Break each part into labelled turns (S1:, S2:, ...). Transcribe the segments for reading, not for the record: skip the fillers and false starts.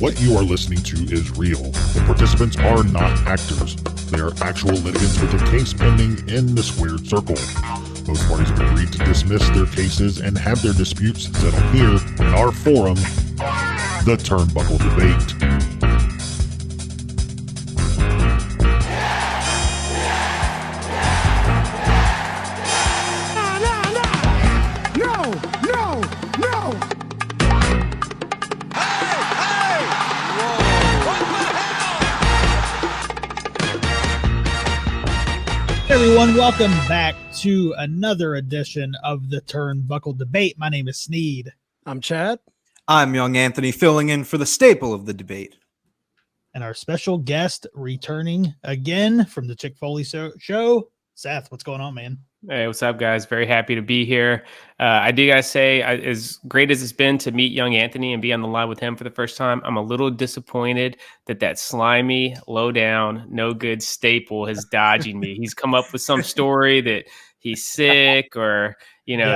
S1: What you are listening to is real. The participants are not actors. They are actual litigants with a case pending in the squared circle. Both parties have agreed to dismiss their cases and have their disputes settled here in our forum, the Turnbuckle Debate.
S2: Everyone, welcome back to another edition of the Turnbuckle Debate. My name is Sneed.
S3: I'm Chad.
S4: I'm Young Anthony, filling in for the staple of the debate.
S2: And our special guest returning again from the CHICK FOLEY Show, Seth. What's going on, man?
S5: Hey, what's up, guys? Very happy to be here. I do gotta say, as great as it's been to meet Young Anthony and be on the line with him for the first time, I'm a little disappointed that slimy, low down, no good staple is dodging me. He's come up with some story that he's sick or,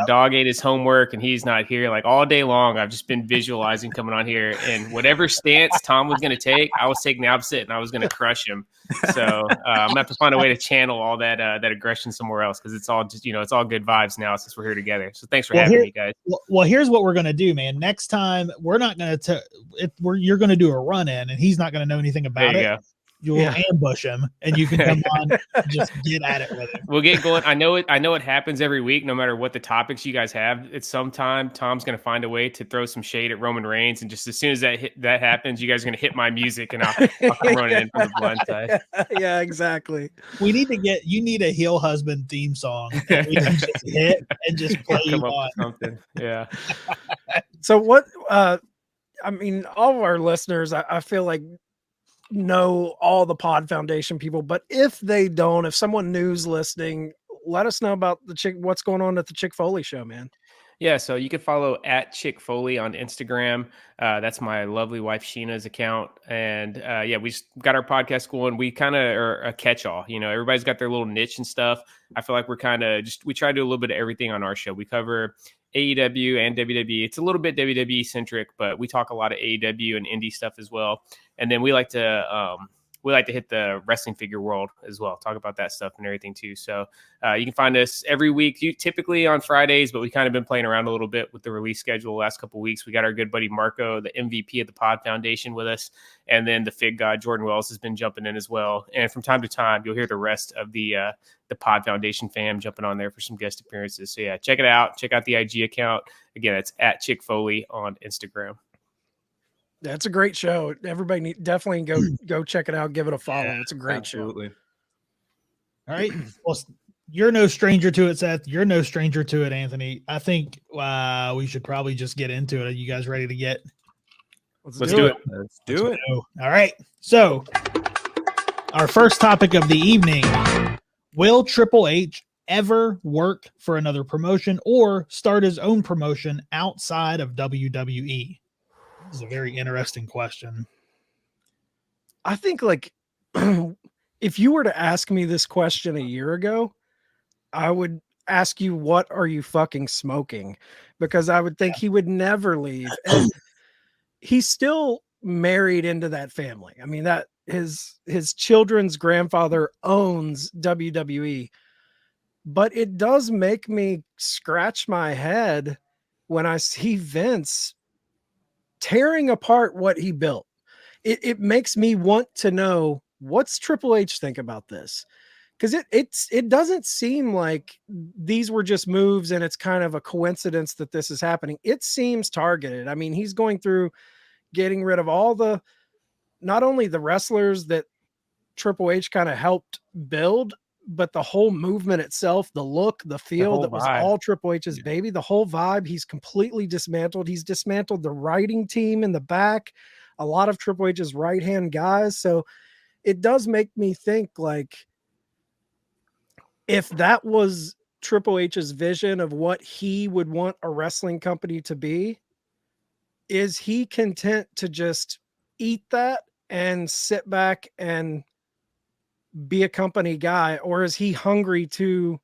S5: dog ate his homework and he's not here. Like all day long, I've just been visualizing coming on here, and whatever stance Tom was going to take, I was taking the opposite, and I was going to crush him. So I'm gonna have to find a way to channel all that aggression somewhere else, because it's all just it's all good vibes now since we're here together. So thanks for having me, guys.
S2: Well, here's what we're gonna do, man. Next time we're not gonna you're gonna do a run in, and he's not gonna know anything about it.
S5: Go.
S2: You'll ambush him, and you can come on and just get at it with him.
S5: We'll get going. I know it happens every week, no matter what the topics you guys have. It's sometime Tom's going to find a way to throw some shade at Roman Reigns, and just as soon as that happens, you guys are going to hit my music, and I'll come running in from the blind side.
S3: Yeah, exactly.
S2: You need a heel husband theme song that we can just hit and just play
S5: Come up
S2: on.
S5: with something. Yeah.
S3: So what? All of our listeners, I feel like know all the Pod Foundation people, but if they don't, if someone new's listening, let us know about what's going on at the CHICK FOLEY Show, man.
S5: Yeah, so you can follow at Chick Foley on Instagram. That's my lovely wife Sheena's account, and we just got our podcast going. We kind of are a catch-all. Everybody's got their little niche and stuff. I feel like we try to do a little bit of everything on our show. We cover AEW and WWE. It's a little bit WWE centric, but we talk a lot of AEW and indie stuff as well. And then we like to hit the wrestling figure world as well, talk about that stuff and everything too. So you can find us every week, typically on Fridays, but we kind of been playing around a little bit with the release schedule the last couple of weeks. We got our good buddy Marco, the MVP of the Pod Foundation, with us. And then the Fig God, Jordan Wells, has been jumping in as well. And from time to time, you'll hear the rest of the Pod Foundation fam jumping on there for some guest appearances. So yeah, check it out. Check out the IG account. Again, it's at Chick Foley on Instagram.
S3: That's a great show. Everybody definitely go check it out. Give it a follow. It's a great
S4: Absolutely.
S3: show.
S2: All right. Well, you're no stranger to it, Seth. You're no stranger to it, Anthony. I think we should probably just get into it. Are you guys ready to get?
S5: Let's do it.
S4: Let's do it.
S2: All right. So our first topic of the evening: will Triple H ever work for another promotion or start his own promotion outside of WWE? This is a very interesting question.
S3: I think if you were to ask me this question a year ago, I would ask you, what are you fucking smoking? Because I would think he would never leave. And he's still married into that family. I mean, that his children's grandfather owns WWE, but it does make me scratch my head when I see Vince tearing apart what he built. It makes me want to know, what's Triple H think about this? Because it doesn't seem like these were just moves and it's kind of a coincidence that this is happening. It seems targeted. I mean, he's going through getting rid of not only the wrestlers that Triple H kind of helped build, but the whole movement itself, the look, the feel, that was all Triple H's baby, the whole vibe, he's completely dismantled. He's dismantled the writing team in the back, a lot of Triple H's right-hand guys. So it does make me think, if that was Triple H's vision of what he would want a wrestling company to be, is he content to just eat that and sit back and be a company guy, or is he hungry to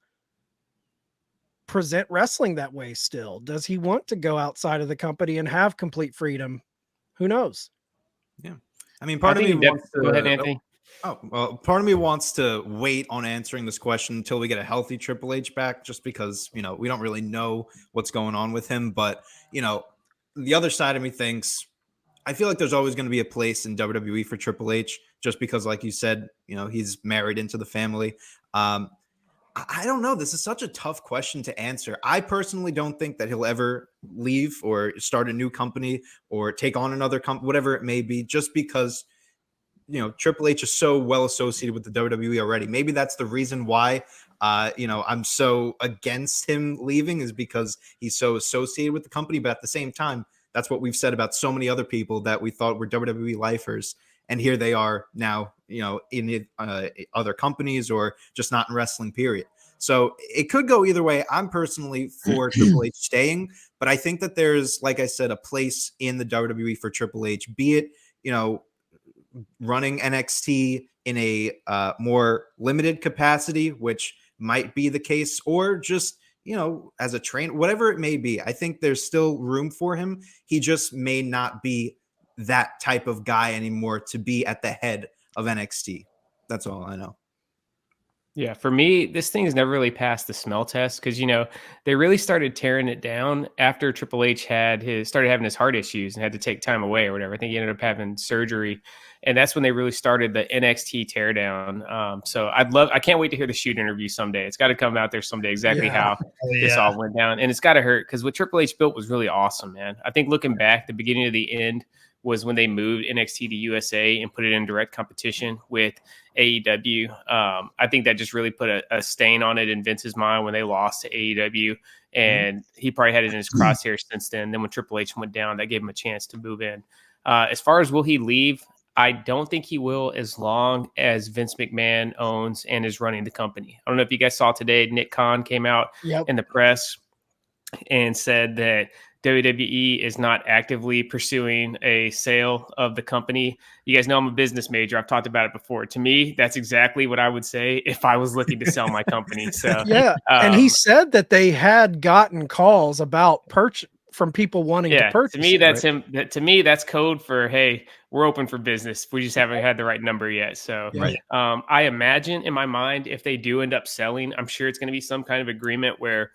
S3: present wrestling that way still? Does he want to go outside of the company and have complete freedom? Who knows?
S4: Yeah. I mean, part of me wants to
S5: go ahead, Anthony.
S4: Oh, well, part of me wants to wait on answering this question until we get a healthy Triple H back, just because, we don't really know what's going on with him. But, the other side of me thinks, I feel like there's always going to be a place in WWE for Triple H, just because, like you said, he's married into the family. I don't know. This is such a tough question to answer. I personally don't think that he'll ever leave or start a new company or take on another company, whatever it may be, just because Triple H is so well associated with the WWE already. Maybe that's the reason why, I'm so against him leaving, is because he's so associated with the company. But at the same time, that's what we've said about so many other people that we thought were WWE lifers. And here they are now, in other companies or just not in wrestling, period. So it could go either way. I'm personally for Triple H staying, but I think that there's, like I said, a place in the WWE for Triple H, be it, running NXT in a more limited capacity, which might be the case, or just, as a trainer, whatever it may be. I think there's still room for him. He just may not be that type of guy anymore to be at the head of NXT. That's all I know.
S5: Yeah, for me, this thing has never really passed the smell test because they really started tearing it down after Triple H started having his heart issues and had to take time away or whatever. I think he ended up having surgery, and that's when they really started the NXT teardown. So I can't wait to hear the shoot interview someday. It's got to come out there someday exactly how this all went down, and it's got to hurt because what Triple H built was really awesome, man. I think looking back, the beginning of the end was when they moved NXT to USA and put it in direct competition with AEW. I think that just really put a stain on it in Vince's mind when they lost to AEW, and he probably had it in his crosshairs since then. Then when Triple H went down, that gave him a chance to move in. As far as will he leave, I don't think he will, as long as Vince McMahon owns and is running the company. I don't know if you guys saw today, Nick Khan came out in the press and said that WWE is not actively pursuing a sale of the company. You guys know I'm a business major. I've talked about it before. To me, that's exactly what I would say if I was looking to sell my company. So
S3: and he said that they had gotten calls about purchase from people wanting to purchase.
S5: To me, that's him. To me, that's code for, hey, we're open for business. We just haven't had the right number yet. So I imagine in my mind, if they do end up selling, I'm sure it's going to be some kind of agreement where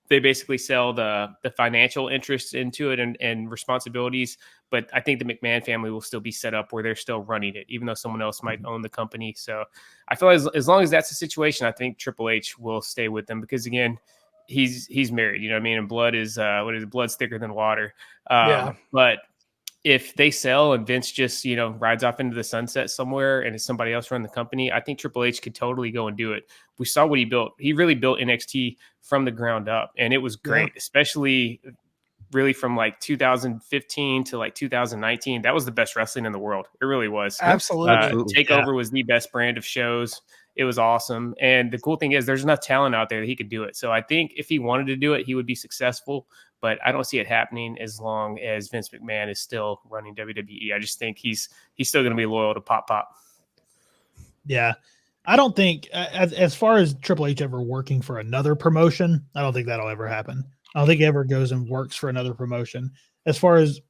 S5: they basically sell the financial interests into it and responsibilities. But I think the McMahon family will still be set up where they're still running it, even though someone else might own the company. So I feel as long as that's the situation, I think Triple H will stay with them because, again, he's married, you know what I mean? And blood is, blood's thicker than water. But if they sell and Vince just, rides off into the sunset somewhere and it's somebody else running the company, I think Triple H could totally go and do it. We saw what he built. He really built NXT from the ground up, and it was great, especially really from like 2015 to like 2019. That was the best wrestling in the world. It really was.
S3: Absolutely.
S5: TakeOver was the best brand of shows. It was awesome. And the cool thing is there's enough talent out there that he could do it. So I think if he wanted to do it, he would be successful. But I don't see it happening as long as Vince McMahon is still running WWE. I just think he's still going to be loyal to Pop.
S2: Yeah. I don't think, as far as Triple H ever working for another promotion, I don't think that'll ever happen. I don't think he ever goes and works for another promotion. As far as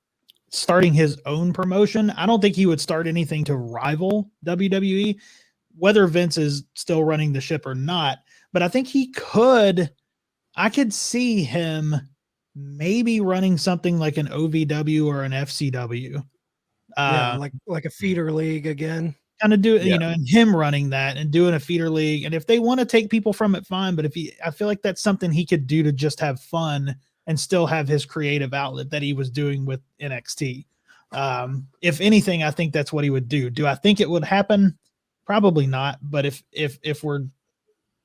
S2: starting his own promotion, I don't think he would start anything to rival WWE, whether Vince is still running the ship or not. But I think I could see him maybe running something like an OVW or an FCW.
S3: Like a feeder league again.
S2: Kind of do it, and him running that and doing a feeder league. And if they want to take people from it, fine. But I feel like that's something he could do to just have fun and still have his creative outlet that he was doing with NXT. If anything, I think that's what he would do. Do I think it would happen? Probably not. But if we're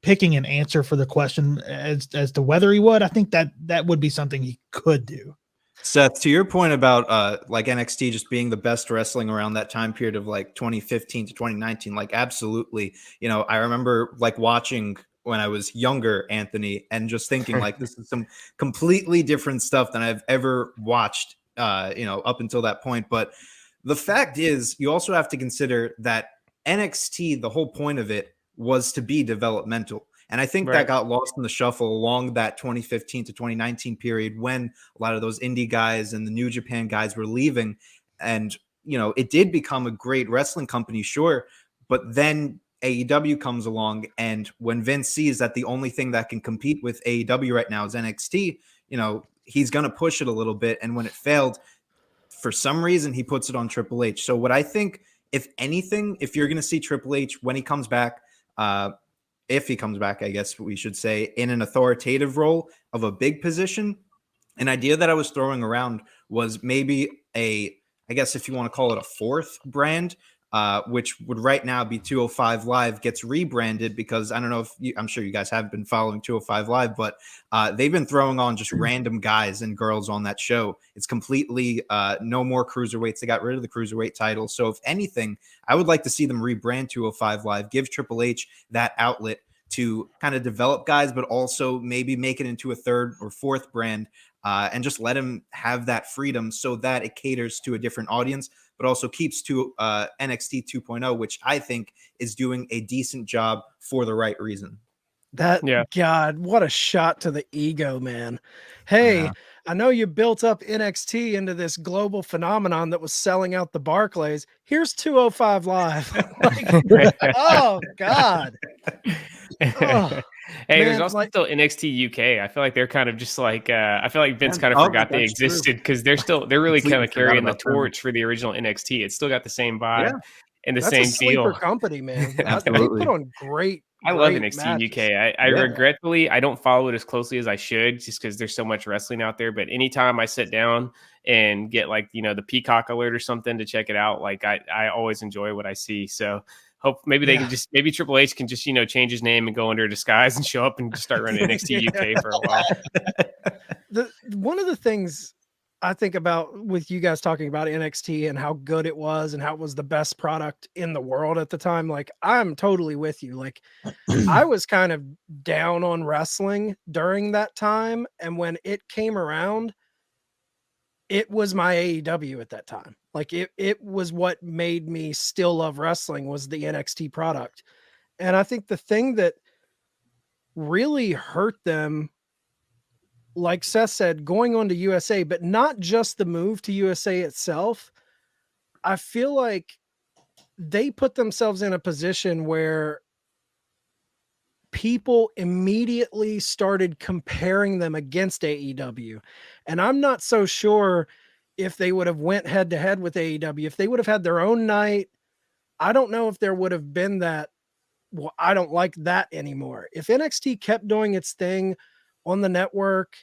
S2: picking an answer for the question as to whether he would, I think that would be something he could do.
S4: Seth, to your point about like NXT just being the best wrestling around that time period of like 2015 to 2019, like absolutely. I remember like watching when I was younger, Anthony, and just thinking like this is some completely different stuff than I've ever watched, up until that point. But the fact is, you also have to consider that NXT, the whole point of it was to be developmental. And I think that got lost in the shuffle along that 2015 to 2019 period when a lot of those indie guys and the New Japan guys were leaving. And, it did become a great wrestling company, sure, but then AEW comes along, and when Vince sees that the only thing that can compete with AEW right now is NXT, he's going to push it a little bit. And when it failed, for some reason, he puts it on Triple H. So what I think, if anything, if you're going to see Triple H when he comes back, if he comes back, I guess we should say, in an authoritative role of a big position, an idea that I was throwing around was maybe I guess if you want to call it a fourth brand, which would right now be 205 Live, gets rebranded because I don't know if I'm sure you guys have been following 205 Live, but they've been throwing on just random guys and girls on that show. It's completely no more cruiserweights. They got rid of the cruiserweight title. So if anything, I would like to see them rebrand 205 Live, give Triple H that outlet to kind of develop guys, but also maybe make it into a third or fourth brand, and just let him have that freedom so that it caters to a different audience, but also keeps to NXT 2.0, which I think is doing a decent job for the right reason.
S3: God, what a shot to the ego, man. Hey,
S4: Yeah.
S3: I know you built up NXT into this global phenomenon that was selling out the Barclays. Here's 205 Live. Oh, God. Oh,
S5: hey, there's
S3: man,
S5: also still NXT UK. I feel like they're kind of just like I feel like Vince kind of forgot they existed because they're really kind of carrying the torch for the original NXT. It's still got the same vibe and the
S3: that's
S5: same
S3: a sleeper
S5: feel.
S3: company, man.
S4: Absolutely.
S3: They put on great.
S5: I love
S3: great
S5: NXT
S3: matches.
S5: UK. I regretfully I don't follow it as closely as I should, just because there's so much wrestling out there. But anytime I sit down and get like the Peacock alert or something to check it out, like I always enjoy what I see. So hope maybe they can just Triple H can just change his name and go under a disguise and show up and just start running NXT UK for a while.
S3: One of the things I think about with you guys talking about NXT and how good it was and how it was the best product in the world at the time, like I'm totally with you. Like I was kind of down on wrestling during that time, and when it came around, it was my AEW at that time. Like it was what made me still love wrestling was the NXT product. And I think the thing that really hurt them, like Seth said, going on to USA, but not just the move to USA itself. I feel like they put themselves in a position where people immediately started comparing them against AEW. And I'm not so sure if they would have went head to head with AEW, if they would have had their own night. I don't know if there would have been that. Well, I don't like that anymore. If NXT kept doing its thing on the network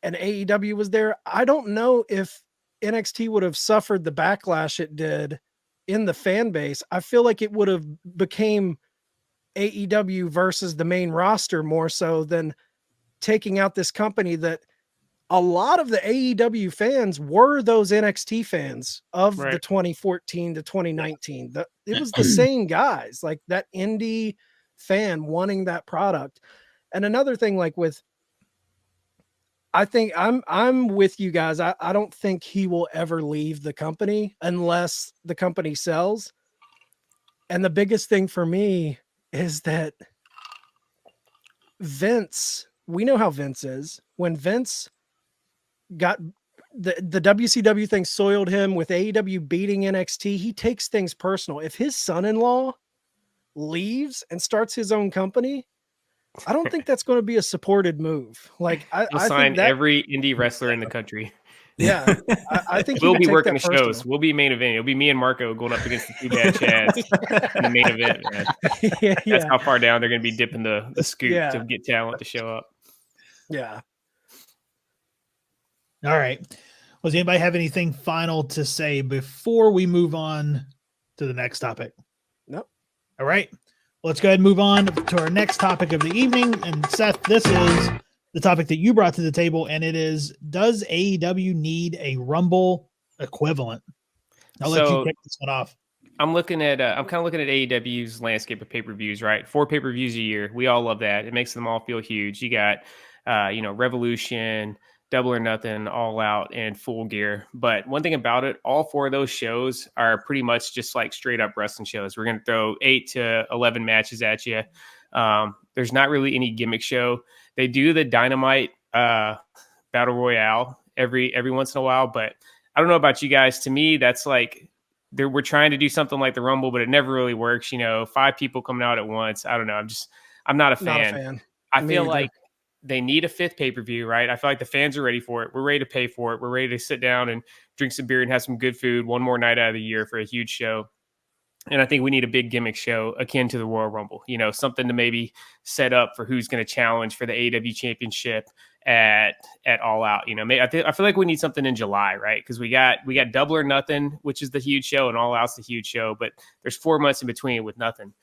S3: and AEW was there, I don't know if NXT would have suffered the backlash it did in the fan base. I feel like it would have became AEW versus the main roster more so than taking out this company that a lot of the AEW fans were those NXT fans of the 2014 to 2019. It was the same guys, like that indie fan wanting that product. And another thing, like I think I'm with you guys. I don't think he will ever leave the company unless the company sells. And the biggest thing for me is that Vince, we know how Vince is. When Vince got the WCW thing soiled him with AEW beating NXT, he takes things personal. If his son-in-law leaves and starts his own company, I don't think that's going to be a supported move. Like
S5: He'll
S3: I
S5: sign
S3: think that
S5: every indie wrestler in the country.
S3: Yeah, I think
S5: we'll be working the shows. We'll be main event. It'll be me and Marco going up against the two bad Chads in the main event, man. That's how far down they're going to be dipping the scoop to get talent to show up.
S3: Yeah.
S2: All right. Does anybody have anything final to say before we move on to the next topic?
S3: Nope.
S2: All right. Let's go ahead and move on to our next topic of the evening. And Seth, this is the topic that you brought to the table, and it is, does AEW need a Rumble equivalent? I'll let you kick this one off.
S5: I'm kind of looking at AEW's landscape of pay-per-views, right? 4 pay-per-views a year. We all love that. It makes them all feel huge. You got, Revolution, Double or Nothing, All Out, and Full Gear. But one thing about it, all 4 of those shows are pretty much just like straight up wrestling shows. We're going to throw 8 to 11 matches at you. There's not really any gimmick show. They do the Dynamite Battle Royale every once in a while, but I don't know about you guys. To me, that's like we're trying to do something like the Rumble, but it never really works. 5 people coming out at once. I don't know. I'm not a fan.
S3: Not a fan.
S5: I
S3: Me
S5: feel
S3: either.
S5: like they need a 5th pay-per-view, right? I feel like the fans are ready for it. We're ready to pay for it. We're ready to sit down and drink some beer and have some good food one more night out of the year for a huge show. And I think we need a big gimmick show akin to the Royal Rumble, something to maybe set up for who's going to challenge for the AEW championship at All Out. I feel like we need something in July, right? Because we got Double or Nothing, which is the huge show, and All Out's the huge show, but there's 4 months in between with nothing.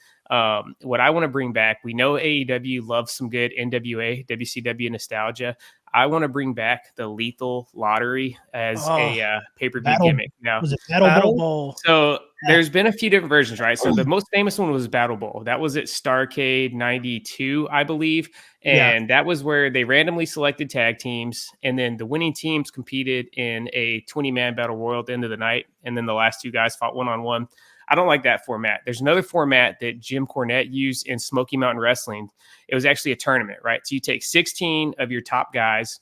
S5: What I want to bring back, we know AEW loves some good NWA, WCW nostalgia. I want to bring back the Lethal Lottery as a pay-per-view gimmick. Now,
S2: was it
S3: Battle Bowl?
S5: So there's been a few different versions, right? So the most famous one was Battle Bowl. That was at Starrcade 92, I believe. And that was where they randomly selected tag teams. And then the winning teams competed in a 20-man battle royal at the end of the night. And then the last 2 guys fought one-on-one. I don't like that format. There's another format that Jim Cornette used in Smoky Mountain Wrestling. It was actually a tournament, right? So you take 16 of your top guys,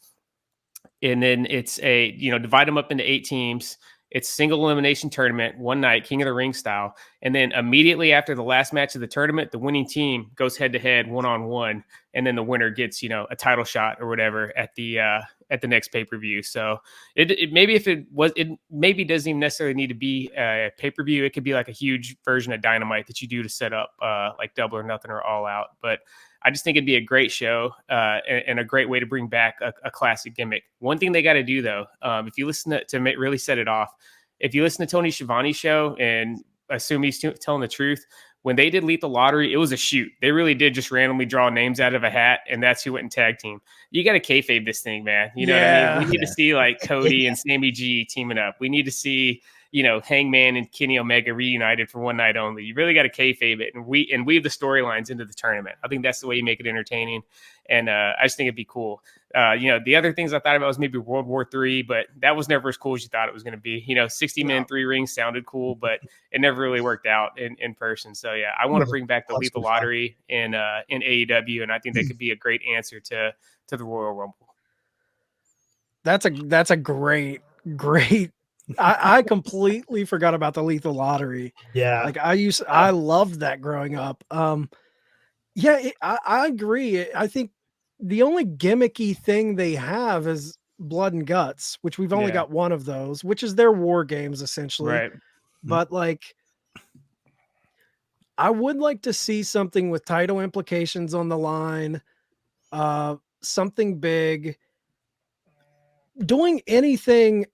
S5: and then it's divide them up into 8 teams. It's single elimination tournament, one night, King of the Ring style. And then immediately after the last match of the tournament, the winning team goes head to head, one-on-one. And then the winner gets, a title shot or whatever at the next pay-per-view. So it maybe doesn't even necessarily need to be a pay-per-view. It could be like a huge version of Dynamite that you do to set up like Double or Nothing or All Out. But I just think it'd be a great show and a great way to bring back a classic gimmick. One thing they got to do, though, if you listen to really set it off, if you listen to Tony Schiavone's show and assume he's telling the truth, when they did Lethal Lottery, it was a shoot. They really did just randomly draw names out of a hat, and that's who went in tag team. You got to kayfabe this thing, man. You know what I mean? We need to see like Cody and Sammy G teaming up. We need to see Hangman and Kenny Omega reunited for one night only. You really got to kayfabe it and weave the storylines into the tournament. I think that's the way you make it entertaining. And I just think it'd be cool. The other things I thought about was maybe World War III, but that was never as cool as you thought it was going to be. 60-man 3 rings sounded cool, but it never really worked out in person. So yeah, I want to bring back the Lethal Lottery in AEW, and I think that could be a great answer to the Royal Rumble.
S3: That's a great. I completely forgot about the Lethal Lottery.
S2: Yeah.
S3: Like I loved that growing up. I agree. I think the only gimmicky thing they have is Blood and Guts, which we've only got one of those, which is their war games essentially.
S5: Right.
S3: But like, I would like to see something with title implications on the line, something big, doing anything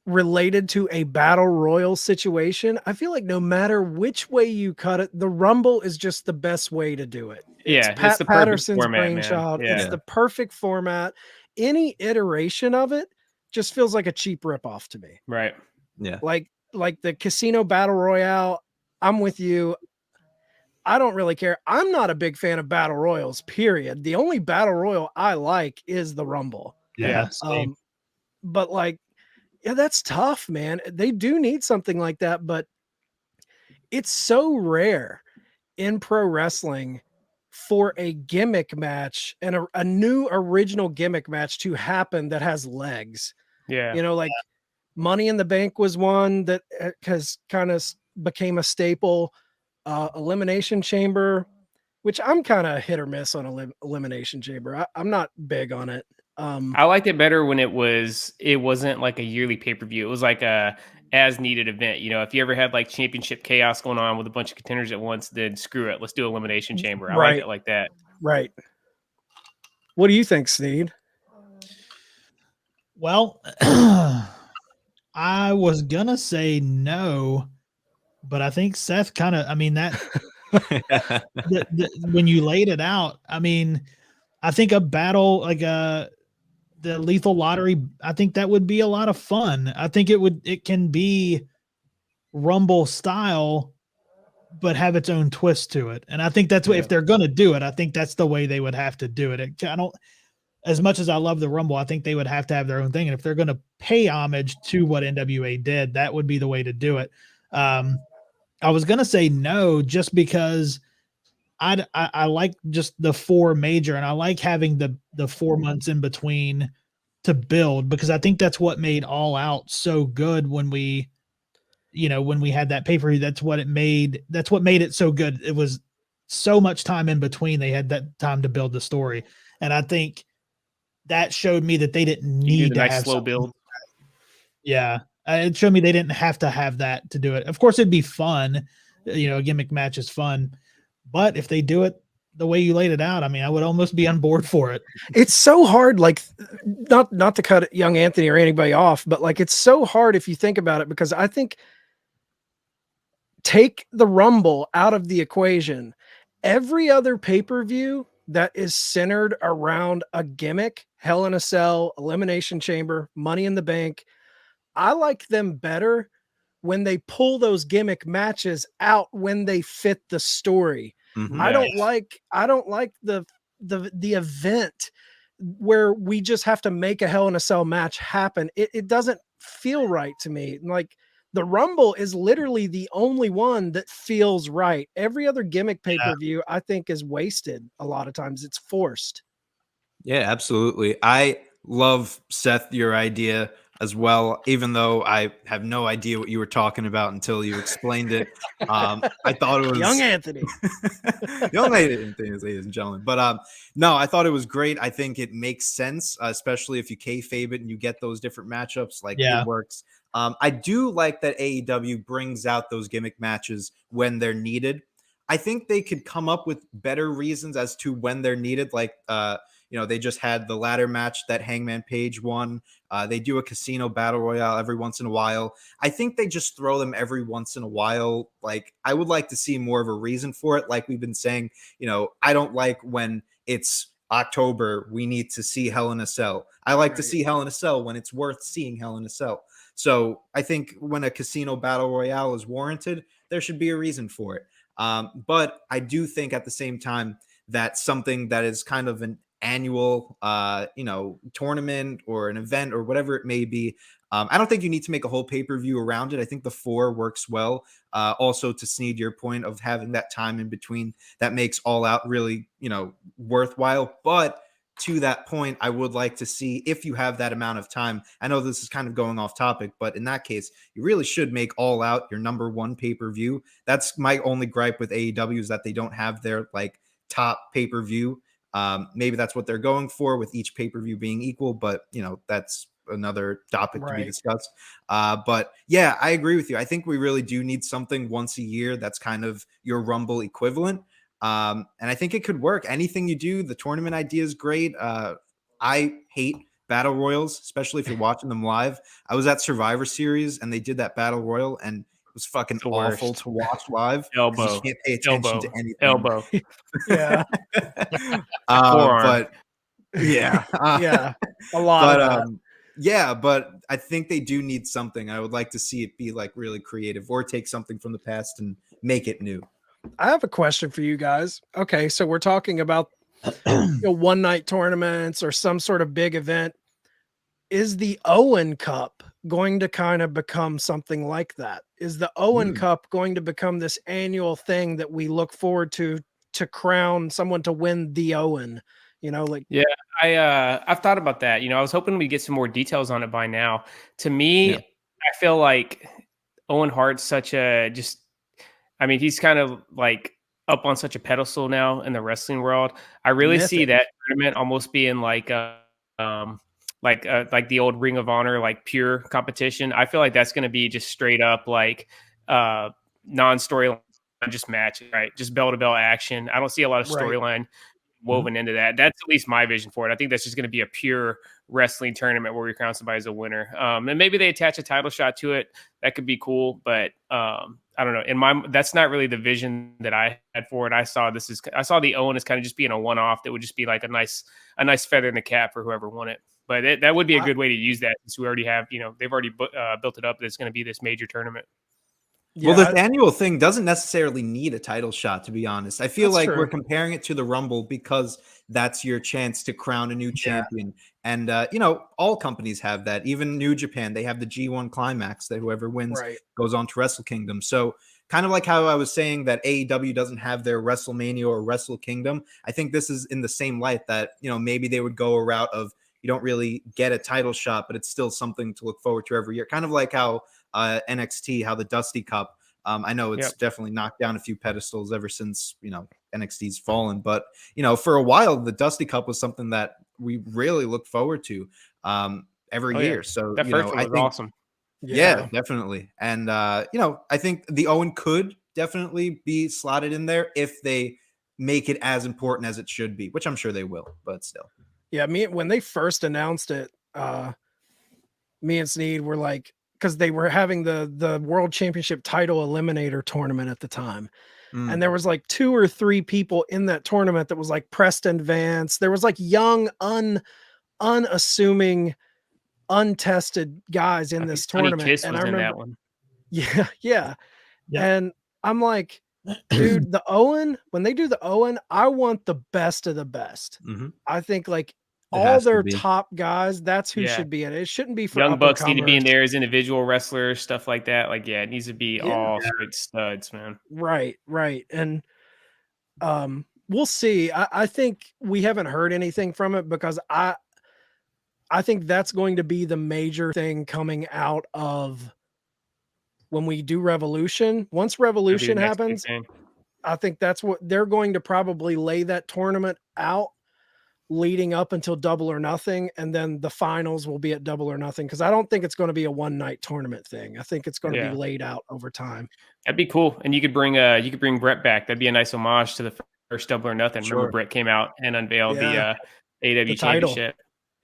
S3: related to a battle royal situation. I feel like no matter which way you cut it, the Rumble is just the best way to do it.
S5: It's
S3: Pat
S5: the
S3: Patterson's
S5: format,
S3: brainchild.
S5: Man. Yeah.
S3: It's the perfect format. Any iteration of it just feels like a cheap ripoff to me.
S5: Right.
S4: Yeah.
S3: Like the Casino Battle Royale. I'm with you. I don't really care. I'm not a big fan of battle royals, period. The only battle royal I like is the Rumble.
S2: Yeah.
S3: But like, yeah, that's tough, man. They do need something like that, but it's so rare in pro wrestling for a gimmick match and a new original gimmick match to happen that has legs.
S5: Yeah.
S3: Money in the Bank was one that has kind of became a staple. Elimination Chamber, which I'm kind of hit or miss on Elimination Chamber. I'm not big on it.
S5: I liked it better when it wasn't like a yearly pay-per-view. It was like a as needed event. If you ever had like championship chaos going on with a bunch of contenders at once, then screw it. Let's do Elimination Chamber. I like it like that.
S3: Right. What do you think, Sneed?
S2: Well, I was gonna say no, but I think Seth kind of, when you laid it out, I think a battle like the Lethal Lottery, I think that would be a lot of fun. I think it can be Rumble style, but have its own twist to it. And I think that's what, if they're going to do it, I think that's the way they would have to do it. As much as I love the Rumble, I think they would have to have their own thing. And if they're going to pay homage to what NWA did, that would be the way to do it. I was going to say no, just because I like just the 4 major, and I like having the 4 months in between to build, because I think that's what made All Out so good when we when we had that pay-per-view, that's what made it so good. It was so much time in between. They had that time to build the story. And I think that showed me that they didn't need to have
S5: slow build.
S2: Yeah. It showed me they didn't have to have that to do it. Of course, it'd be fun. A gimmick match is fun. But if they do it the way you laid it out, I mean, I would almost be on board for it.
S3: It's so hard, like not to cut young Anthony or anybody off, but like it's so hard if you think about it, because I think take the Rumble out of the equation. Every other pay-per-view that is centered around a gimmick, Hell in a Cell, Elimination Chamber, Money in the Bank, I like them better when they pull those gimmick matches out when they fit the story.
S4: Mhm.
S3: I don't like the event where we just have to make a Hell in a Cell match happen. It doesn't feel right to me. Like the Rumble is literally the only one that feels right. Every other gimmick pay-per-view, I think, is wasted a lot of times. It's forced.
S4: Yeah, absolutely. I love, Seth, your idea as well, even though I have no idea what you were talking about until you explained it. I thought it was
S3: Young Anthony.
S4: Young Anthony, ladies and gentlemen. But no, I thought it was great. I think it makes sense, especially if you kayfabe it and you get those different matchups. Like, it works. I do like that AEW brings out those gimmick matches when they're needed. I think they could come up with better reasons as to when they're needed. Like, they just had the ladder match that Hangman Page won. They do a casino battle royale every once in a while. I think they just throw them every once in a while. Like, I would like to see more of a reason for it. Like we've been saying, I don't like when it's October, we need to see Hell in a Cell. I like to see Hell in a Cell when it's worth seeing Hell in a Cell. So I think when a casino battle royale is warranted, there should be a reason for it. But I do think at the same time that something that is kind of an annual tournament or an event or whatever it may be, I don't think you need to make a whole pay-per-view around it. I think the 4 works well. Also, to Sneed, your point of having that time in between, that makes All Out really worthwhile. But to that point, I would like to see, if you have that amount of time, I know this is kind of going off topic, but in that case, you really should make All Out your number 1 pay-per-view. That's my only gripe with AEW, is that they don't have their top pay-per-view. Maybe that's what they're going for, with each pay-per-view being equal, but that's another topic to be discussed. But yeah, I agree with you. I think we really do need something once a year that's kind of your Rumble equivalent. And I think it could work. Anything you do, the tournament idea is great. I hate battle royals, especially if you're watching them live. I was at Survivor Series and they did that battle royal, and it was fucking awful to watch live.
S5: Elbow.
S4: You can't pay attention to anything.
S5: Elbow.
S3: Yeah.
S4: But yeah,
S3: yeah, a lot of that.
S4: Yeah, but I think they do need something. I would like to see it be really creative, or take something from the past and make it new.
S3: I have a question for you guys. Okay, so we're talking about one night tournaments or some sort of big event. Is the Owen Cup going to kind of become something like that? Is the Owen Cup going to become this annual thing that we look forward to crown someone to win the Owen? Yeah,
S5: I've thought about that. I was hoping we get some more details on it by now. To me, I feel like Owen Hart's such a he's kind of up on such a pedestal now in the wrestling world. I really see that tournament almost being like the old Ring of Honor, pure competition. I feel like that's going to be just straight up non-storyline, just match, right? Just bell to bell action. I don't see a lot of storyline woven into that. That's at least my vision for it. I think that's just going to be a pure wrestling tournament where we crown somebody as a winner. And maybe they attach a title shot to it. That could be cool, but I don't know. That's not really the vision that I had for it. I saw the Owen as kind of just being a one-off that would just be like a nice feather in the cap for whoever won it. But that would be a good way to use that, since we already have, they've already built it up that it's going to be this major tournament.
S4: Yeah, well, this annual thing doesn't necessarily need a title shot, to be honest. I feel like we're comparing it to the Rumble because that's your chance to crown a new champion. And, all companies have that. Even New Japan, they have the G1 Climax that whoever wins goes on to Wrestle Kingdom. So kind of like how I was saying that AEW doesn't have their WrestleMania or Wrestle Kingdom, I think this is in the same light that, maybe they would go a route of, you don't really get a title shot, but it's still something to look forward to every year. Kind of like how NXT, how the Dusty Cup, I know it's definitely knocked down a few pedestals ever since, NXT's fallen. But, for a while, the Dusty Cup was something that we really look forward to every year. So,
S5: that first one was awesome.
S4: Yeah, definitely. And, I think the Owen could definitely be slotted in there if they make it as important as it should be, which I'm sure they will, but still.
S3: Yeah, when they first announced it, me and Sneed were like, because they were having the World Championship title eliminator tournament at the time. And there was like 2 or 3 people in that tournament that was like Preston Vance. There was like young, unassuming, untested guys in this tournament.
S5: Kiss
S3: and
S5: was
S3: I remember
S5: in that one.
S3: Yeah. And I'm like, dude, the Owen, when they do the Owen, I want the best of the best. I think like all their top guys, that's who should be in it. It shouldn't be for
S5: Young Bucks need to be in there as individual wrestlers, stuff like that. Like, it needs to be all straight studs, man.
S3: Right. And we'll see. I think we haven't heard anything from it because I think that's going to be the major thing coming out of when we do Revolution. Once Revolution happens, I think that's what they're going to probably lay that tournament out leading up until Double or Nothing. And then the finals will be at Double or Nothing. Cause I don't think it's going to be a one night tournament thing. I think it's going to be laid out over time.
S5: That'd be cool. And you could bring Brett back. That'd be a nice homage to the first Double or Nothing. Remember Brett came out and unveiled the AEW championship.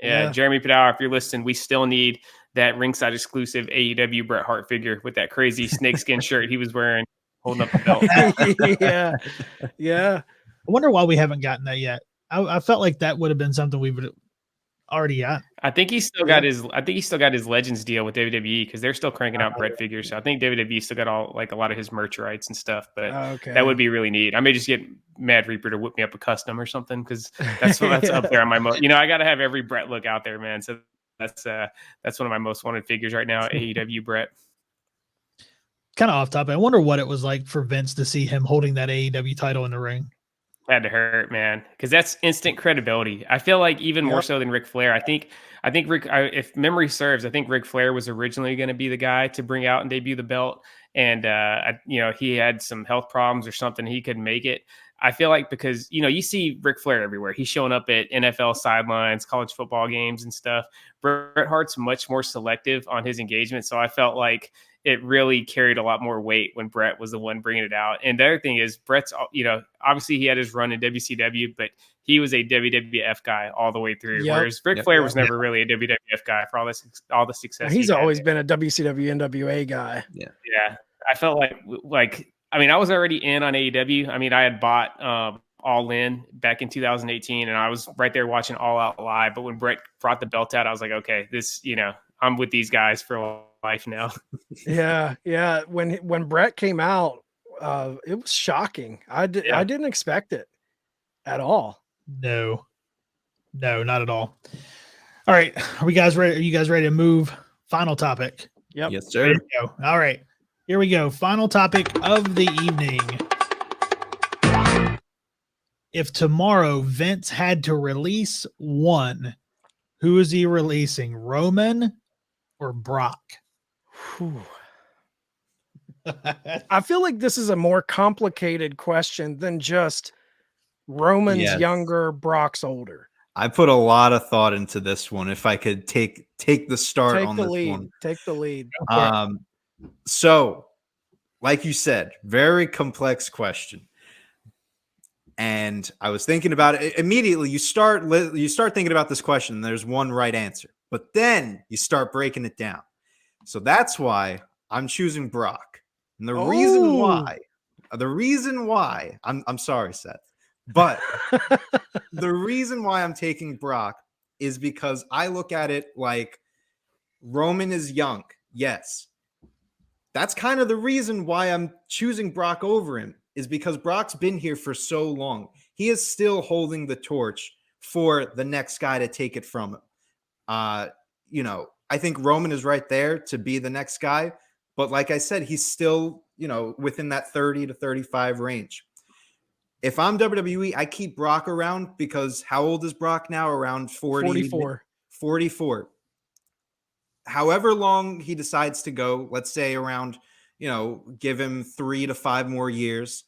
S5: Yeah. Jeremy Padow, if you're listening, we still need that ringside exclusive AEW Bret Hart figure with that crazy snakeskin shirt he was wearing, holding up the belt.
S3: Yeah.
S2: I wonder why we haven't gotten that yet. I felt like that would have been something we would already got.
S5: I think he still got his Legends deal with WWE because they're still cranking out Bret figures. So I think WWE still got a lot of his merch rights and stuff. But that would be really neat. I may just get Mad Reaper to whip me up a custom or something because that's up there on my I got to have every Bret look out there, man. So that's one of my most wanted figures right now. AEW Bret.
S2: Kind of off topic. I wonder what it was like for Vince to see him holding that AEW title in the ring.
S5: Had to hurt, man, because that's instant credibility. I feel like even more so than Ric Flair. I think Rick, if memory serves, I think Ric Flair was originally going to be the guy to bring out and debut the belt, and he had some health problems or something. He couldn't make it. I feel like because you see Ric Flair everywhere. He's showing up at NFL sidelines, college football games, and stuff. Bret Hart's much more selective on his engagement, so I felt like it really carried a lot more weight when Bret was the one bringing it out. And the other thing is Bret's, obviously he had his run in WCW, but he was a WWF guy all the way through. Whereas Ric Flair was never really a WWF guy for all the success.
S3: He's always been a WCW NWA guy.
S5: Yeah. I felt like I was already in on AEW. I had bought All In back in 2018 and I was right there watching All Out live. But when Bret brought the belt out, I was like, okay, this, I'm with these guys for life now.
S3: Yeah. When Bret came out, it was shocking. I didn't expect it at all.
S2: No, not at all. All right, are you guys ready to move? Final topic.
S3: Yep.
S4: Yes, sir.
S2: All right, here we go. Final topic of the evening. If tomorrow Vince had to release one, who is he releasing, Roman or Brock?
S3: I feel like this is a more complicated question than just Roman's younger, Brock's older.
S4: I put a lot of thought into this one. If I could take the start on this one.
S3: Take the lead.
S4: So, like you said, very complex question. And I was thinking about it immediately. You start thinking about this question, and there's one right answer. But then you start breaking it down. So that's why I'm choosing Brock. And the reason why, I'm sorry, Seth, but the reason why I'm taking Brock is because I look at it like Roman is young. Yes. That's kind of the reason why I'm choosing Brock over him, is because Brock's been here for so long. He is still holding the torch for the next guy to take it from him. I think Roman is right there to be the next guy. But like I said, he's still, within that 30 to 35 range. If I'm WWE, I keep Brock around because how old is Brock now? Around 40?
S3: 44.
S4: 44. however long he decides to go, let's say around, give him 3 to 5 more years.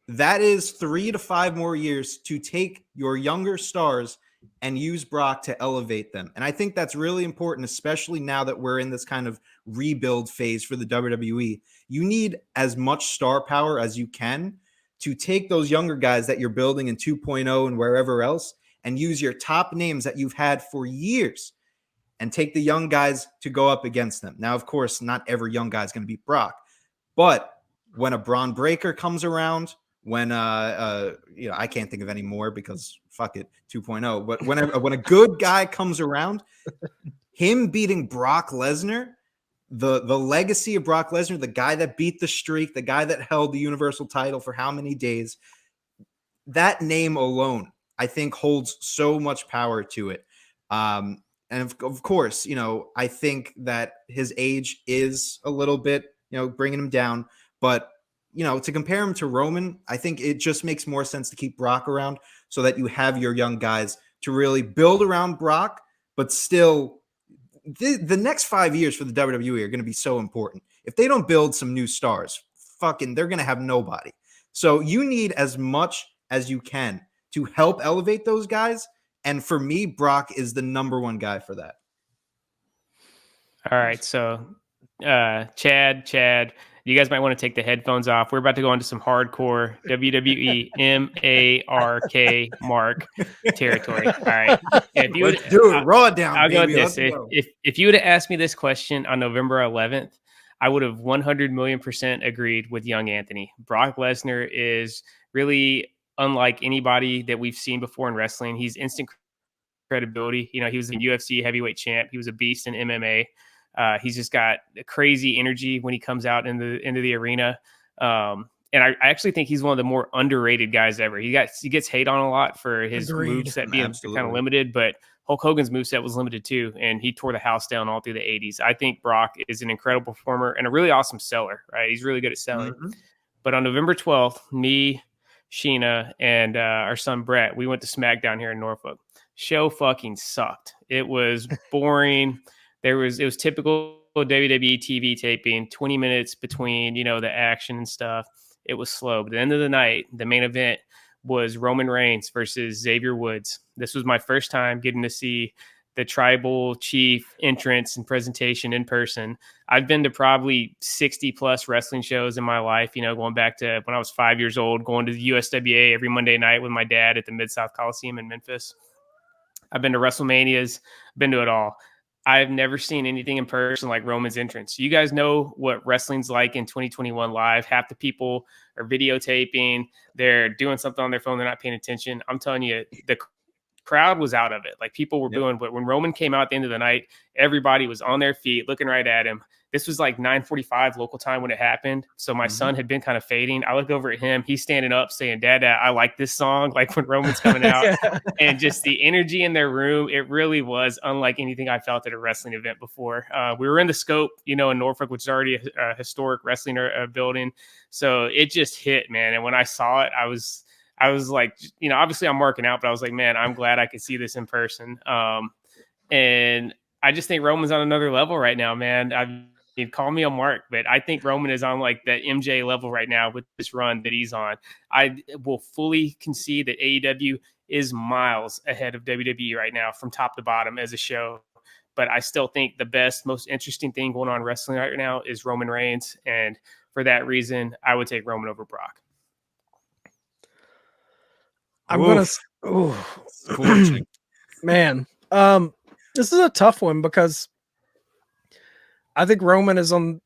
S4: That is 3 to 5 more years to take your younger stars and use Brock to elevate them. And I think that's really important, especially now that we're in this kind of rebuild phase for the WWE. You need as much star power as you can to take those younger guys that you're building in 2.0 and wherever else and use your top names that you've had for years and take the young guys to go up against them. Now, of course, not every young guy is going to beat Brock, but when a Braun Breaker comes around, when I can't think of any more because fuck it, 2.0. But when a good guy comes around, him beating Brock Lesnar, the legacy of Brock Lesnar, the guy that beat the streak, the guy that held the Universal title for how many days, that name alone, I think, holds so much power to it. And of course, I think that his age is a little bit, bringing him down, but to compare him to Roman, I think it just makes more sense to keep Brock around so that you have your young guys to really build around Brock, but still the next 5 years for the WWE are going to be so important. If they don't build some new stars, they're going to have nobody. So you need as much as you can to help elevate those guys. And for me, Brock is the number one guy for that.
S5: All right. So Chad, you guys might want to take the headphones off. We're about to go into some hardcore WWE mark territory. All right. If you
S4: Let's do it. Raw down,
S5: I'll
S4: baby.
S5: go with this. If you would have asked me this question on November 11th, I would have 100,000,000% agreed with young Anthony. Brock Lesnar is really unlike anybody that we've seen before in wrestling. He's instant credibility. He was a UFC heavyweight champ. He was a beast in MMA. He's just got a crazy energy when he comes out into the arena. And I actually think he's one of the more underrated guys ever. He gets hate on a lot for his moveset being kind of limited, but Hulk Hogan's moveset was limited too, and he tore the house down all through the 80s. I think Brock is an incredible performer and a really awesome seller, right? He's really good at selling. Mm-hmm. But on November 12th, me, Sheena, and our son Brett, we went to SmackDown here in Norfolk. Show fucking sucked. It was boring. It was typical WWE TV taping, 20 minutes between, the action and stuff. It was slow. But at the end of the night, the main event was Roman Reigns versus Xavier Woods. This was my first time getting to see the tribal chief entrance and presentation in person. I've been to probably 60 plus wrestling shows in my life, going back to when I was 5 years old, going to the USWA every Monday night with my dad at the Mid-South Coliseum in Memphis. I've been to WrestleManias, been to it all. I've never seen anything in person like Roman's entrance. You guys know what wrestling's like in 2021 live. Half the people are videotaping. They're doing something on their phone. They're not paying attention. I'm telling you, the crowd was out of it. Like people were booing, but when Roman came out at the end of the night, everybody was on their feet looking right at him. This was like 9:45 local time when it happened. So my son had been kind of fading. I look over at him. He's standing up saying, Dad, I like this song. Like when Roman's coming out and just the energy in their room. It really was unlike anything I felt at a wrestling event before. We were in the Scope, in Norfolk, which is already a historic wrestling building. So it just hit, man. And when I saw it, I was like, obviously I'm marking out, but I was like, man, I'm glad I could see this in person. And I just think Roman's on another level right now, man. Call me a mark, but I think Roman is on like that MJ level right now with this run that he's on. I will fully concede that AEW is miles ahead of WWE right now from top to bottom as a show. But I still think the best, most interesting thing going on in wrestling right now is Roman Reigns. And for that reason, I would take Roman over Brock.
S3: I'm going to, man, this is a tough one because I think Roman is on.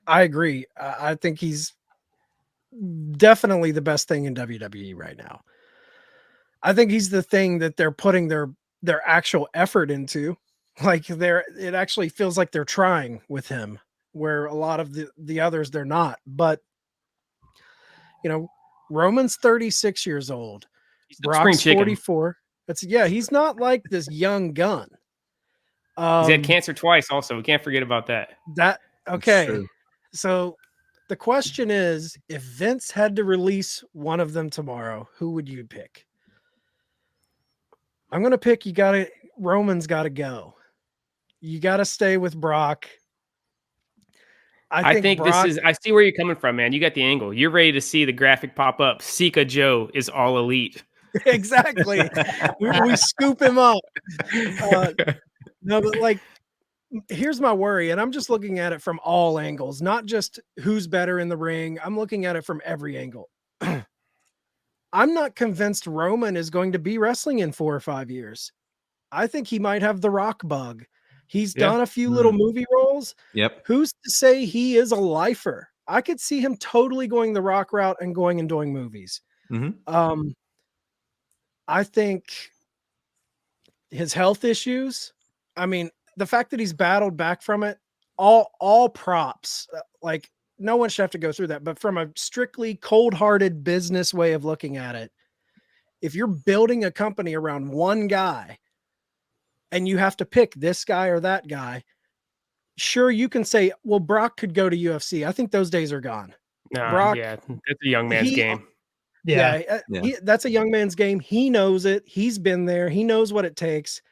S3: I agree. I think he's definitely the best thing in WWE right now. I think he's the thing that they're putting their actual effort into. Like it actually feels like they're trying with him, where a lot of the others they're not. But Roman's 36 years old. Brock's 44. He's not like this young gun.
S5: He's had cancer twice also. We can't forget about that.
S3: Okay. So the question is, if Vince had to release one of them tomorrow, who would you pick? I'm going to pick Roman's got to go. You got to stay with Brock.
S5: I think
S3: Brock,
S5: this is. I see where you're coming from, man. You got the angle. You're ready to see the graphic pop up. Sika Joe is all elite.
S3: Exactly. we scoop him up. No, but like, here's my worry, and I'm just looking at it from all angles, not just who's better in the ring. I'm looking at it from every angle. I'm not convinced Roman is going to be wrestling in 4 or 5 years. I think he might have the Rock bug. He's done a few little movie roles.
S4: Yep.
S3: Who's to say he is a lifer? I could see him totally going the Rock route and going and doing movies. I think his health issues, I mean, the fact that he's battled back from it, all props. Like, no one should have to go through that. But from a strictly cold-hearted business way of looking at it, if you're building a company around one guy and you have to pick this guy or that guy, sure, you can say, well, Brock could go to UFC. I think those days are gone. Brock,
S5: yeah, that's a young man's game.
S3: Yeah. That's a young man's game. He knows it. He's been there. He knows what it takes.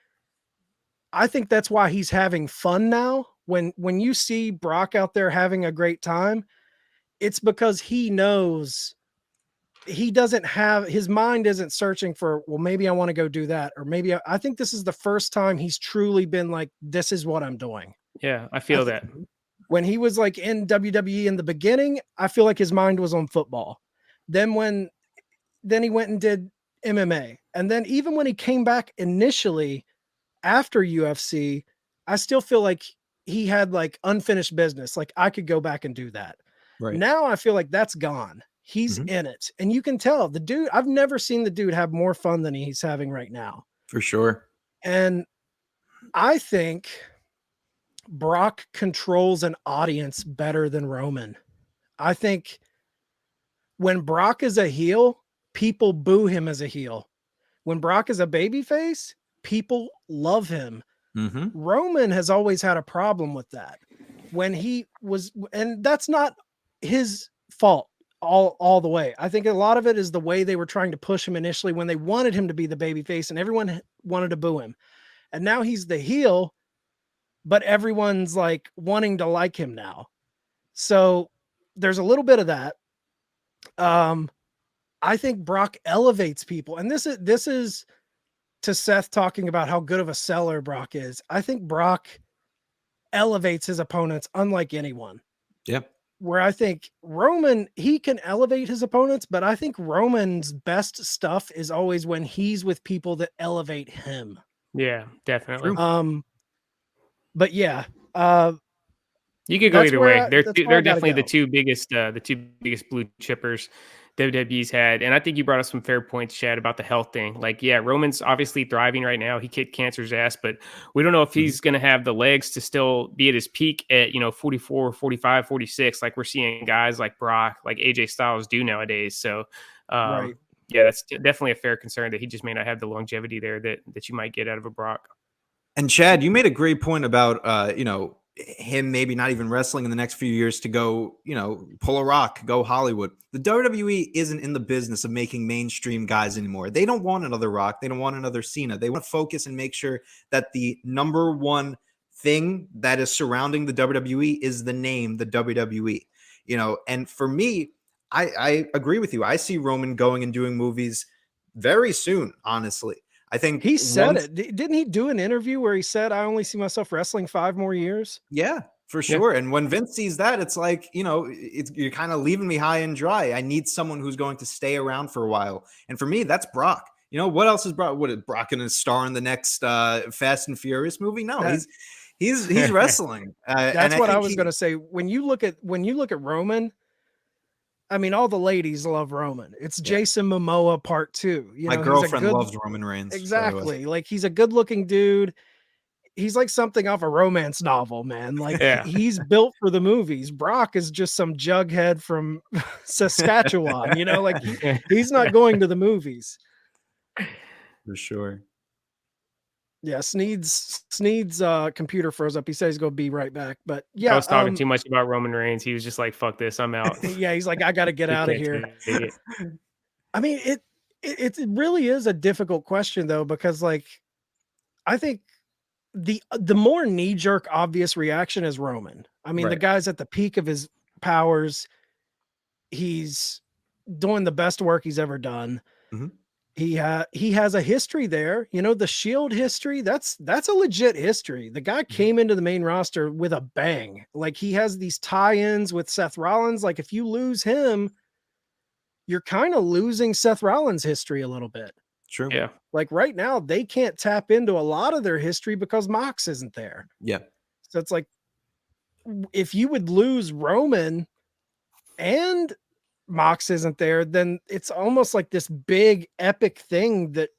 S3: I think that's why he's having fun now. When you see Brock out there having a great time, it's because he knows he doesn't have, his mind isn't searching for, well, maybe I want to go do that. Or maybe I think this is the first time he's truly been like, this is what I'm doing.
S5: Yeah, I feel that.
S3: When he was like in WWE in the beginning, I feel like his mind was on football. Then he went and did MMA. And then even when he came back initially after UFC, I still feel like he had like unfinished business. Like, I could go back and do that. Right now, I feel like that's gone. He's in it. And you can tell the dude, I've never seen the dude have more fun than he's having right now.
S4: For sure.
S3: And I think Brock controls an audience better than Roman. I think when Brock is a heel, people boo him as a heel. When Brock is a babyface, people love him. Roman has always had a problem with that. When he was, and that's not his fault all the way. I think a lot of it is the way they were trying to push him initially when they wanted him to be the babyface and everyone wanted to boo him. And now he's the heel, but everyone's like wanting to like him now. So there's a little bit of that. I think Brock elevates people. And this is to Seth talking about how good of a seller Brock is. I think Brock elevates his opponents unlike anyone.
S4: Yep.
S3: Where I think Roman, he can elevate his opponents, but I think Roman's best stuff is always when he's with people that elevate him.
S5: Yeah, definitely.
S3: But yeah,
S5: you could go either way. They're definitely the two biggest blue chippers WWE's had. And I think you brought up some fair points, Chad, about the health thing. Like, yeah, Roman's obviously thriving right now. He kicked cancer's ass, but we don't know if he's going to have the legs to still be at his peak at, 44, 45, 46, like we're seeing guys like Brock, like AJ Styles do nowadays. So,
S3: right.
S5: Yeah, that's definitely a fair concern that he just may not have the longevity there that you might get out of a Brock.
S4: And Chad, you made a great point about, him maybe not even wrestling in the next few years to go, pull a Rock, go Hollywood. The WWE isn't in the business of making mainstream guys anymore. They don't want another Rock. They don't want another Cena. They want to focus and make sure that the number one thing that is surrounding the WWE is the name, the WWE. And for me, I agree with you. I see Roman going and doing movies very soon, honestly. I think
S3: he said it. Didn't he do an interview where he said, I only see myself wrestling 5 more years?
S4: Yeah, for sure. Yeah. And when Vince sees that, it's like, you're kind of leaving me high and dry. I need someone who's going to stay around for a while. And for me, that's Brock. What else is Brock? What is Brock going to star in the next Fast and Furious movie? No, he's wrestling.
S3: That's what I was going to say. When you look at Roman, I mean, all the ladies love Roman. It's Jason Momoa part 2.
S4: My girlfriend loves Roman Reigns.
S3: Exactly. Like, he's a good looking dude. He's like something off a romance novel, man. Like, he's built for the movies. Brock is just some jughead from Saskatchewan, like he's not going to the movies.
S4: For sure.
S3: Yeah, Sneed's computer froze up. He said he's going to be right back. But yeah,
S5: I was talking too much about Roman Reigns. He was just like, "Fuck this, I'm out."
S3: Yeah, he's like, "I got to get out of here." I mean, it really is a difficult question though, because like, I think the more knee jerk obvious reaction is Roman. I mean, the
S4: Right.
S3: guy's at the peak of his powers. He's doing the best work he's ever done.
S4: Mhm.
S3: He has a history there. You know, the Shield history, that's a legit history. The guy came into the main roster with a bang. Like, he has these tie-ins with Seth Rollins. Like, if you lose him, you're kind of losing Seth Rollins' history a little bit.
S4: True.
S5: Yeah.
S3: Like, right now, they can't tap into a lot of their history because Mox isn't there.
S4: Yeah.
S3: So it's like, if you would lose Roman and Mox isn't there, then it's almost like this big epic thing that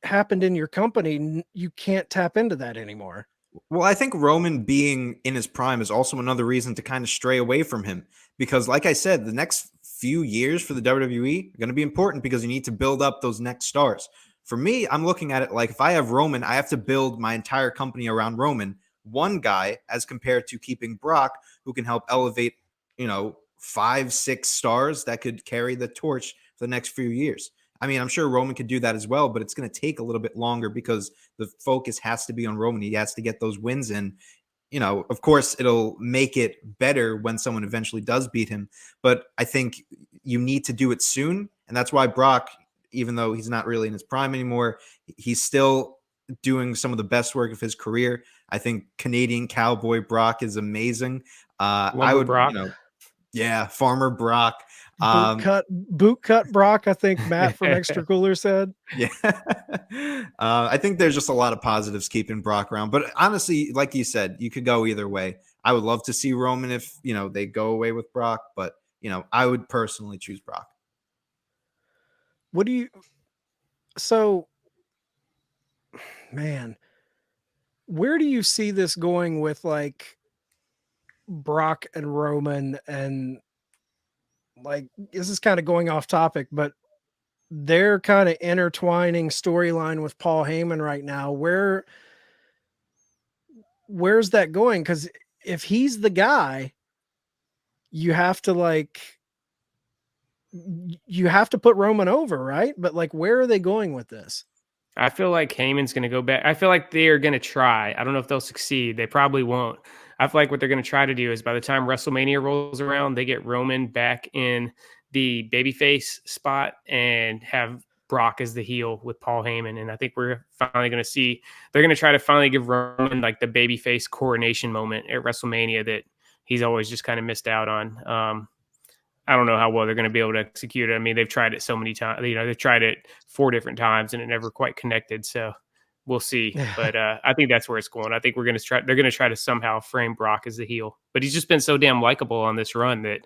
S3: happened in your company. You can't tap into that anymore.
S4: Well, I think Roman being in his prime is also another reason to kind of stray away from him, because like I said, the next few years for the WWE are going to be important because you need to build up those next stars. For me, I'm looking at it like, if I have Roman, I have to build my entire company around Roman, one guy, as compared to keeping Brock, who can help elevate, 5-6 stars that could carry the torch for the next few years. I mean, I'm sure Roman could do that as well, but it's going to take a little bit longer because the focus has to be on Roman. He has to get those wins in. Of course, it'll make it better when someone eventually does beat him, but I think you need to do it soon. And that's why Brock, even though he's not really in his prime anymore, he's still doing some of the best work of his career. I think Canadian Cowboy Brock is amazing. I would,
S5: Brock.
S4: Yeah, Farmer Brock.
S3: Boot cut Brock, I think Matt from Extra Cooler said.
S4: Yeah. I think there's just a lot of positives keeping Brock around. But honestly, like you said, you could go either way. I would love to see Roman if, they go away with Brock. But, I would personally choose Brock.
S3: Man, where do you see this going with like Brock and Roman? And like, this is kind of going off topic, but they're kind of intertwining storyline with Paul Heyman right now. Where's that going? Because if he's the guy, you have to put Roman over, right? But like, where are they going with this?
S5: I feel like Heyman's going to go back. I feel like they're going to try. I don't know if they'll succeed. They probably won't. I feel like what they're going to try to do is by the time WrestleMania rolls around, they get Roman back in the babyface spot and have Brock as the heel with Paul Heyman. And I think we're finally going to see, they're going to try to finally give Roman like the babyface coronation moment at WrestleMania that he's always just kind of missed out on. I don't know how well they're going to be able to execute it. I mean, they've tried it so many times. They've tried it 4 different times and it never quite connected. So we'll see. But I think that's where it's going. I think they're going to try to somehow frame Brock as the heel. But he's just been so damn likable on this run that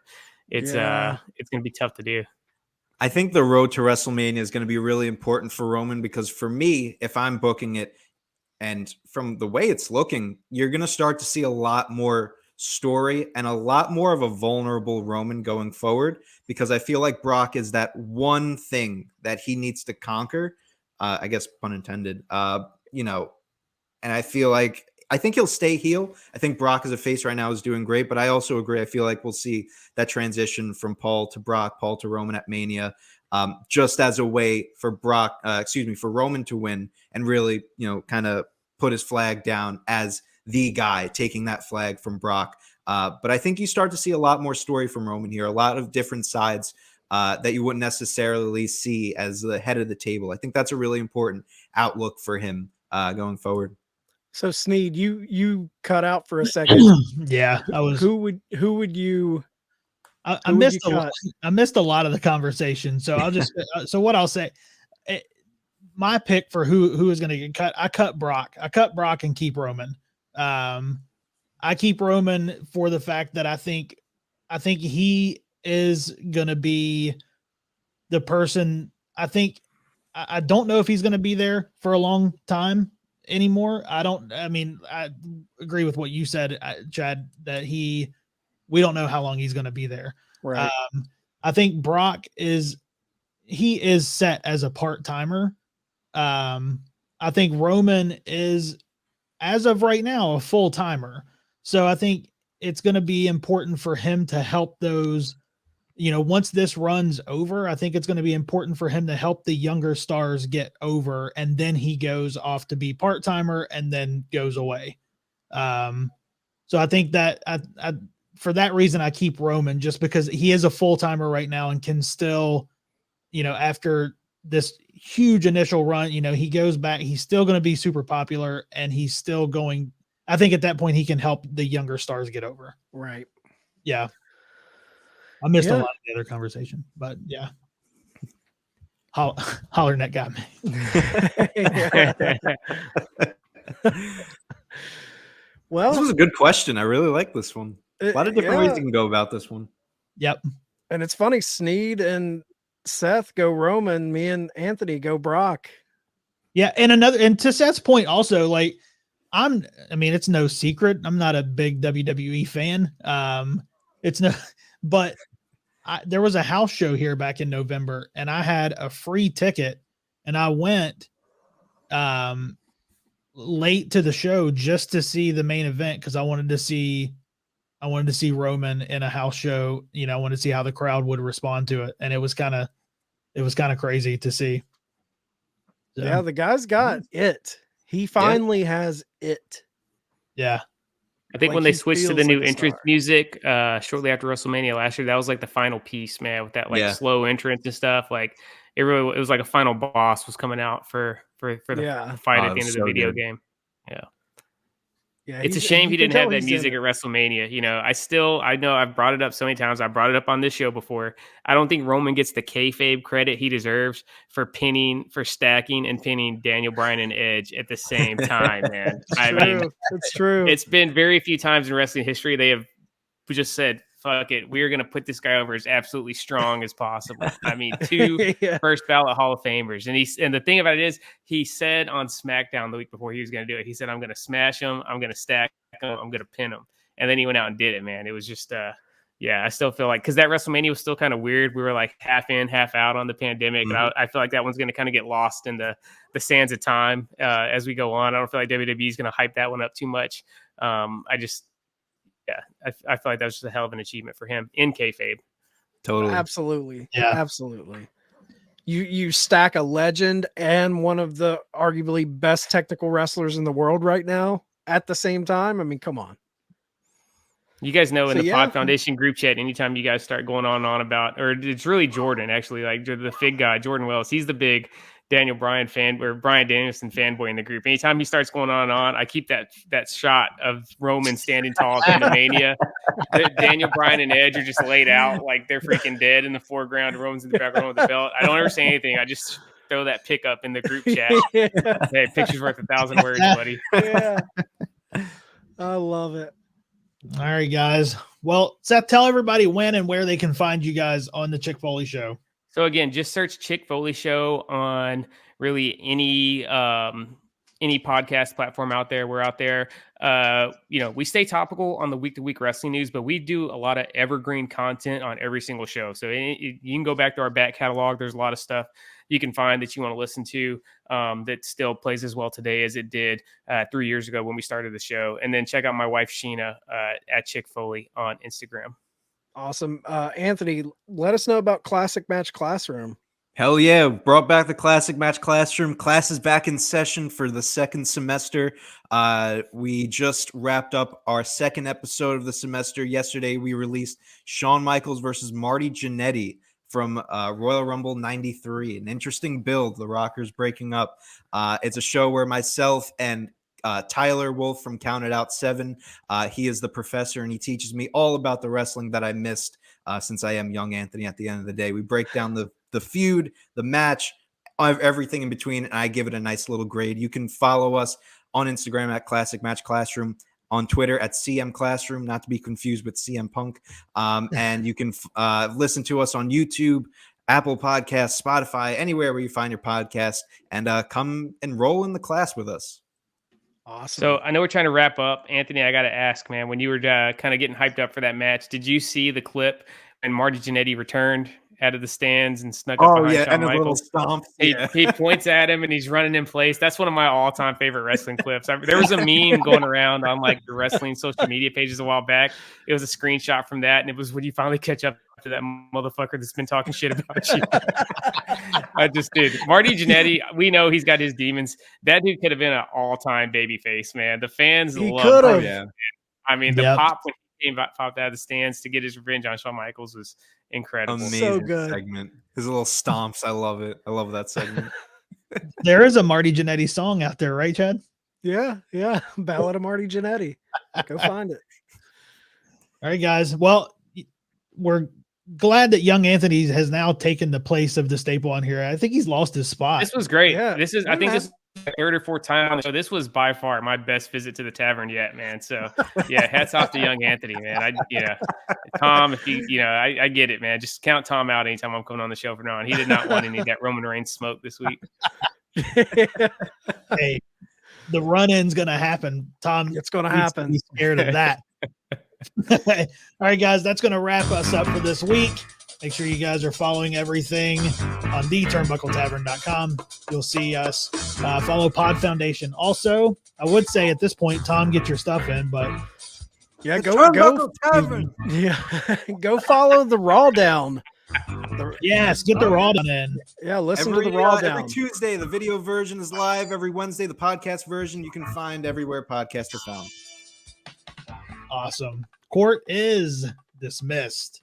S5: it's going to be tough to do.
S4: I think the road to WrestleMania is going to be really important for Roman because for me, if I'm booking it and from the way it's looking, you're going to start to see a lot more story and a lot more of a vulnerable Roman going forward because I feel like Brock is that one thing that he needs to conquer. I guess pun intended. And I think he'll stay heel. I think Brock as a face right now is doing great, but I also agree. I feel like we'll see that transition from Paul to Brock, Paul to Roman at Mania, just as a way for for Roman to win and really, kind of put his flag down as the guy taking that flag from Brock. But I think you start to see a lot more story from Roman here, a lot of different sides that you wouldn't necessarily see as the head of the table. I think that's a really important outlook for him going forward.
S3: So Sneed, you cut out for a second.
S2: Yeah, I was.
S3: Who would you?
S2: I missed I missed a lot of the conversation. So I'll just so what I'll say. My pick for who is going to get cut. I cut Brock. I cut Brock and keep Roman. I keep Roman for the fact that I think he is going to be the person. I don't know if he's going to be there for a long time anymore. I agree with what you said, Chad, that we don't know how long he's going to be there.
S3: Right.
S2: I think Brock is set as a part-timer. I think Roman is, as of right now, a full-timer. So I think it's going to be important for him to help those once this runs over, I think it's going to be important for him to help the younger stars get over, and then he goes off to be part-timer and then goes away. So I think that I for that reason, I keep Roman, just because he is a full-timer right now and can still, after this huge initial run, he goes back, he's still going to be super popular, and he's still going. I think at that point he can help the younger stars get over.
S3: Right.
S2: Yeah. I missed a lot of the other conversation, but yeah. Hollering that got me.
S3: Well,
S4: this was a good question. I really like this one. A lot of different ways you can go about this one.
S2: Yep.
S3: And it's funny, Sneed and Seth go Roman, me and Anthony go Brock.
S2: Yeah, and to Seth's point also, like it's no secret, I'm not a big WWE fan. But there was a house show here back in November, and I had a free ticket, and I went late to the show just to see the main event, because I wanted to see Roman in a house show. I wanted to see how the crowd would respond to it, and it was kind of crazy to see. So,
S3: yeah, the guy's got it. He finally has it.
S2: Yeah.
S5: I think when they switched to the new entrance music shortly after WrestleMania last year, that was like the final piece, man, with that slow entrance and stuff. Like it was like a final boss was coming out for the fight at the end of the video game. Yeah. Yeah, it's a shame he didn't have that music at WrestleMania. I know I've brought it up so many times. I brought it up on this show before. I don't think Roman gets the kayfabe credit he deserves for stacking and pinning Daniel Bryan and Edge at the same time, man.
S3: It's true.
S5: It's been very few times in wrestling history they have just said, fuck it, we're going to put this guy over as absolutely strong as possible. Two first ballot Hall of Famers. And the thing about it is, he said on SmackDown the week before he was going to do it, he said, I'm going to smash him, I'm going to stack him, I'm going to pin him. And then he went out and did it, man. It was just, I still feel like, because that WrestleMania was still kind of weird. We were like half in, half out on the pandemic. Mm-hmm. And I feel like that one's going to kind of get lost in the sands of time as we go on. I don't feel like WWE is going to hype that one up too much. I feel like that was just a hell of an achievement for him in kayfabe.
S4: Totally.
S3: Absolutely.
S2: Yeah.
S3: Absolutely. You stack a legend and one of the arguably best technical wrestlers in the world right now at the same time. I mean, come on.
S5: You guys know in the Pod Foundation group chat, anytime you guys start going on about, or it's really Jordan, actually, like the Fig guy, Jordan Wells, he's the big Daniel Bryan fan, or Bryan Danielson fanboy in the group. Anytime he starts going on, I keep that shot of Roman standing tall at the Mania. Daniel Bryan and Edge are just laid out like they're freaking dead in the foreground. Roman's in the background with the belt. I don't ever say anything. I just throw that pick up in the group chat. Hey, picture's worth 1,000 words, buddy.
S3: Yeah, I love it.
S2: All right, guys. Well, Seth, tell everybody when and where they can find you guys on the Chick Foley Show.
S5: So again, just search Chick Foley Show on really any podcast platform out there. We're out there. We stay topical on the week-to-week wrestling news, but we do a lot of evergreen content on every single show. So you can go back to our back catalog. There's a lot of stuff you can find that you want to listen to that still plays as well today as it did 3 years ago when we started the show. And then check out my wife, Sheena, at Chick Foley on Instagram.
S3: Awesome. Anthony, let us know about Classic Match Classroom.
S4: Hell yeah. Brought back the Classic Match Classroom. Class is back in session for the second semester. We just wrapped up our second episode of the semester. Yesterday, we released Shawn Michaels versus Marty Jannetty from Royal Rumble 93. An interesting build. The Rockers breaking up. It's a show where myself and Tyler Wolf from Counted Out 7. He is the professor, and he teaches me all about the wrestling that I missed since I am young Anthony at the end of the day. We break down the feud, the match, everything in between, and I give it a nice little grade. You can follow us on Instagram at Classic Match Classroom, on Twitter at CM Classroom, not to be confused with CM Punk. And you can listen to us on YouTube, Apple Podcasts, Spotify, anywhere where you find your podcast, and come enroll in the class with us.
S3: Awesome.
S5: So I know we're trying to wrap up. Anthony, I got to ask, man, when you were kind of getting hyped up for that match, did you see the clip when Marty Jannetty returned out of the stands and snuck up
S4: Oh
S5: behind
S4: yeah,
S5: Shawn
S4: and a little
S5: Michaels.
S4: stomp.
S5: He,
S4: Yeah.
S5: he points at him and he's running in place. That's one of my all-time favorite wrestling clips. There was a meme going around on like the wrestling social media pages a while back. It was a screenshot from that, and it was when you finally catch up to that motherfucker that's been talking shit about you. I just did. Marty Jannetty, we know he's got his demons. That dude could have been an all-time baby face, man. The fans
S3: He
S5: love
S3: could
S5: him.
S3: have.
S4: Yeah.
S5: I mean, the
S2: Yep.
S5: pop when he popped out of the stands to get his revenge on Shawn Michaels was incredible.
S4: Amazing
S3: So good.
S4: segment. His little stomps. I love it. I love that segment.
S2: There is a Marty Jannetty song out there, right, Chad?
S3: Yeah. Ballad of Marty Jannetty. Go find it.
S2: All right, guys. Well, we're glad that young Anthony has now taken the place of the staple on here. I think he's lost his spot.
S5: This was great.
S3: Yeah.
S5: This is, I think, this is the third or fourth time on the show. This was by far my best visit to the tavern yet, man. So, yeah, hats off to young Anthony, man. Tom, if I get it, man. Just count Tom out anytime I'm coming on the show from now on. He did not want any of that Roman Reigns smoke this week.
S2: Hey, the run-in's gonna happen. Tom,
S3: It's going to
S2: needs to
S3: happen.
S2: be scared of that. All right, guys, that's going to wrap us up for this week. Make sure you guys are following everything on theturnbuckletavern.com. You'll see us. Follow Pod Foundation. Also, I would say at this point, Tom, get your stuff in, but
S3: Yeah, go.
S4: Turnbuckle Tavern.
S3: Yeah, go follow the Raw Down.
S2: yes, get the raw done in.
S3: Yeah, listen to the Raw Down.
S4: Every Tuesday, the video version is live. Every Wednesday, the podcast version you can find everywhere podcasts are found.
S2: Awesome. Court is dismissed.